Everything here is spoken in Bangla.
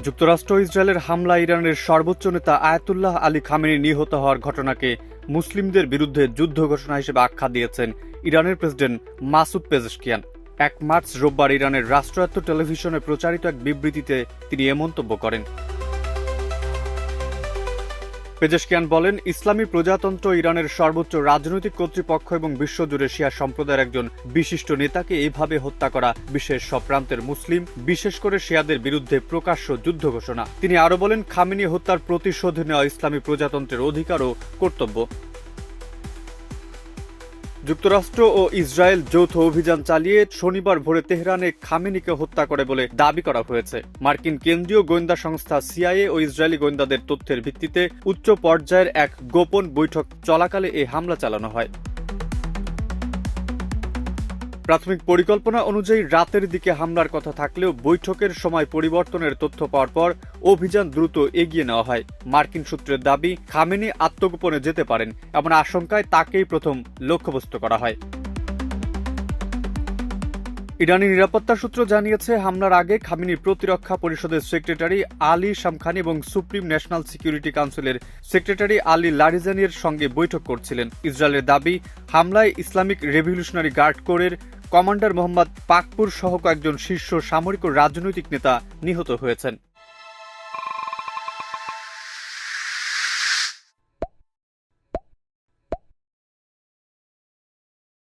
যুক্তরাষ্ট্র ও ইসরায়েলের হামলা ইরানের সর্বোচ্চ নেতা আয়াতুল্লাহ আলী খামেনি নিহত হওয়ার ঘটনাকে মুসলিমদের বিরুদ্ধে যুদ্ধ ঘোষণা হিসেবে আখ্যা দিয়েছেন ইরানের প্রেসিডেন্ট মাসুদ পেজেশকিয়ান। ১ মার্চ রোববার ইরানের রাষ্ট্রায়ত্ত টেলিভিশনে প্রচারিত এক বিবৃতিতে তিনি এ মন্তব্য করেন। পেজেশকিয়ান বলেন, ইসলামী প্রজাতন্ত্র ইরানের সর্বোচ্চ রাজনৈতিক কর্তৃপক্ষ এবং বিশ্বজুড়ে শিয়া সম্প্রদায়ের একজন বিশিষ্ট নেতাকে এইভাবে হত্যা করা বিশ্বের সব প্রান্তের মুসলিম, বিশেষ করে শিয়াদের বিরুদ্ধে প্রকাশ্য যুদ্ধ ঘোষণা। তিনি আরও বলেন, খামেনি হত্যার প্রতিশোধ নেওয়া ইসলামী প্রজাতন্ত্রের অধিকার ও কর্তব্য। যুক্তরাষ্ট্র ও ইসরায়েল যৌথ অভিযান চালিয়ে শনিবার ভোরে তেহরানে খামেনিকে হত্যা করে বলে দাবি করা হয়েছে। মার্কিন কেন্দ্রীয় গোয়েন্দা সংস্থা সিআইএ ও ইসরায়েলি গোয়েন্দাদের তথ্যের ভিত্তিতে উচ্চ পর্যায়ের এক গোপন বৈঠক চলাকালে এই হামলা চালানো হয়। প্রাথমিক পরিকল্পনা অনুযায়ী রাতের দিকে হামলার কথা থাকলেও বৈঠকের সময় পরিবর্তনের তথ্য পাওয়ার পর অভিযান দ্রুত এগিয়ে নেওয়া হয়। মার্কিন সূত্রের দাবি, খামেনি আত্মগোপনে যেতে পারেন এমন আশঙ্কায় তাকেই প্রথম লক্ষ্যবস্তু করা হয়। ইরানি নিরাপত্তা সূত্র জানিয়েছে, হামলার আগে খামেনি প্রতিরক্ষা পরিষদের সেক্রেটারি আলী শামখানি এবং সুপ্রিম ন্যাশনাল সিকিউরিটি কাউন্সিলের সেক্রেটারি আলী লারিজানির সঙ্গে বৈঠক করছিলেন। ইসরায়েলের দাবি, হামলায় ইসলামিক রেভলিউশনারি গার্ড কোরের কমান্ডার মোহাম্মদ পাকপুর সহ কয়েকজন শীর্ষ সামরিক ও রাজনৈতিক নেতা নিহত হয়েছেন।